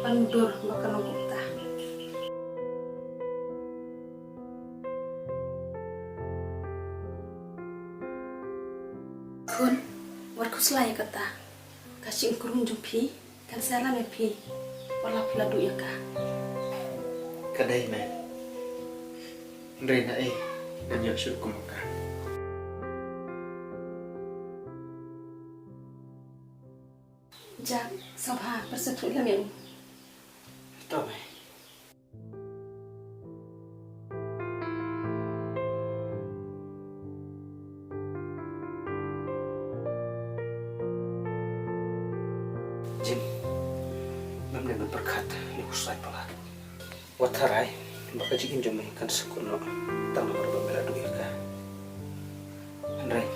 pandur makan kita. Kun, warku selai kata. Kasih kurung jumpi, kan salam ya pi. Wala peladu ya ka. Kadai men. Rena dan ya syukur ka. Jak, sabha persetu lam yang. Ito men. Jim, memang berkat yang usai pelat. Watarai, baka jikin jomay kan sekuno tang nomor bamela duya ka. Andrai,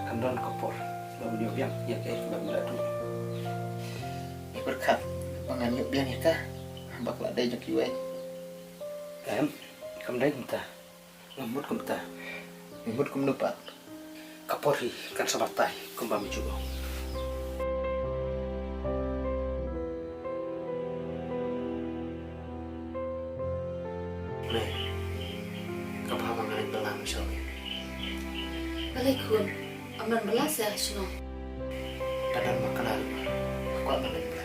kandon kapor, bamela biang ya kay bamela duya. Berkat panganyuk biang ya ka, bakla day jakiway. Kamday kumta, ngamut kumta, ngamut kumnupat. Kapori kan sabatay kumbami juga. Nih, kapal mengalir belang misalnya. Balai kun, aman belas ya suno. Kadang makanan, aku akan mengalir belang.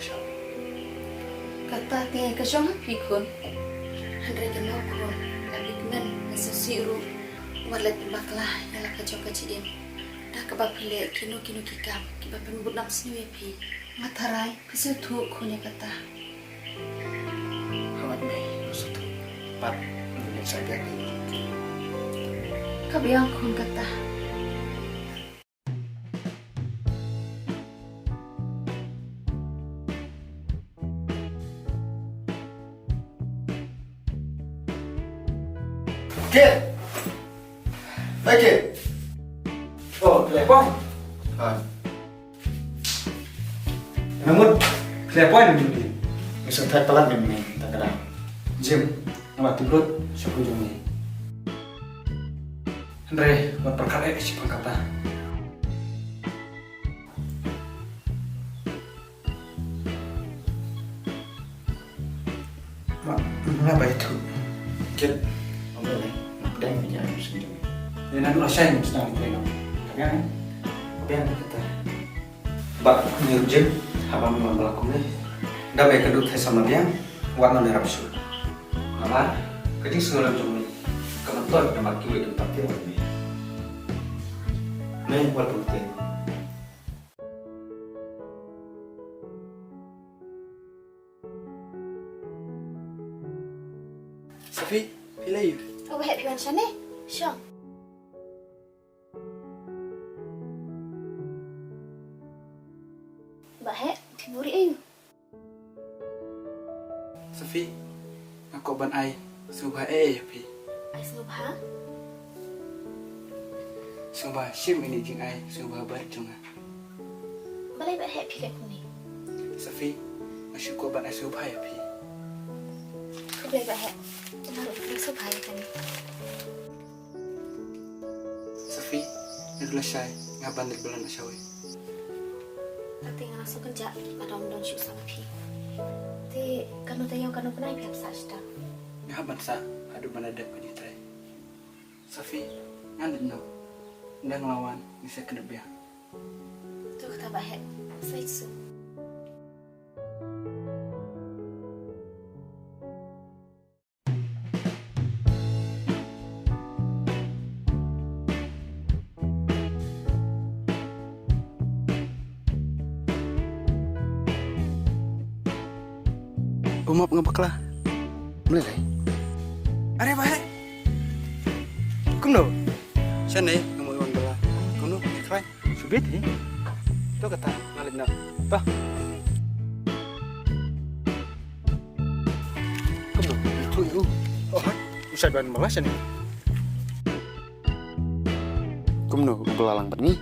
Kata tinggal ke syong pi kun. Handrai kenal kun, lagi kemen ngasasiru. Walet baklah yang laka jauh kecil. Dah kebab pilih kino kikam, kibab pembut nam sini pi. Matarai, pesetu kun ya kata. Awat me, pesetu. Pat, mengenai saya ini. Kabiang kun kata. Kid! Hey kid! Oh, telepon? Namun, telepon ini Bisa tayo pelan memang tak kadang. Jim, nama tibrut, syukur jumi. Andre, buat perkara si pangkata. Mengapa itu? Kid, boleh. Dan menjadi sendiri. Dia nanti rasain sedang ditengok. Kalian, Biar kita. bak nyuruh Jim, apa memang berlaku nih? Damai kedut sama dia, warna merah bisu. Mama, kecil sengaja jumi. Kebetulan nama kiwi dan tapi warna. Nih, buat bukti. Safi, pilih yuk. Oh, happy one sana. Syong. Bahek, tiburi ayu. Safi, aku ban ai subha ya pi. Ais lubha. Subha sim ini jing ai subha bar junga. Balai bahek pilih kuni. Safi, aku ban ai subha ya pi. Kabiang bahek. Menaruh pilih subhaya kami. Safi, itulah saya ngaban di bulan asyawi. Tapi langsung kerja pada undang syuk sama pi. Ti kanu tayo kanu kunai pihak sasta. Ngaban sa adu manada pani tray. Safi, ngandin no. Ndang lawan bisa kena biar. Tu kata bahek. Saya su. Umap ngabaklah. Mulai. Are bahe. Kuno. Sana ngamu iwan bala. Kuno krai. Subit he. Tu kata ngalin na. Pa. Kuno itu itu. Oh, usah ban bala sana. Kumno, ubalalang perni.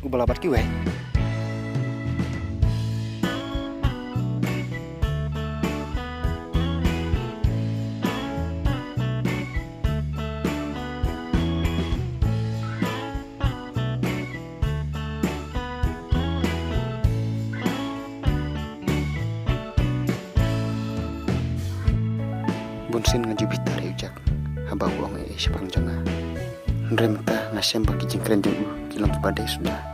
Ubalabat ki we. sin ngaju bitar ujak haba uang sepang jonga. Ndrem ta ngasem bagi jengkren jung kilang badai sudah.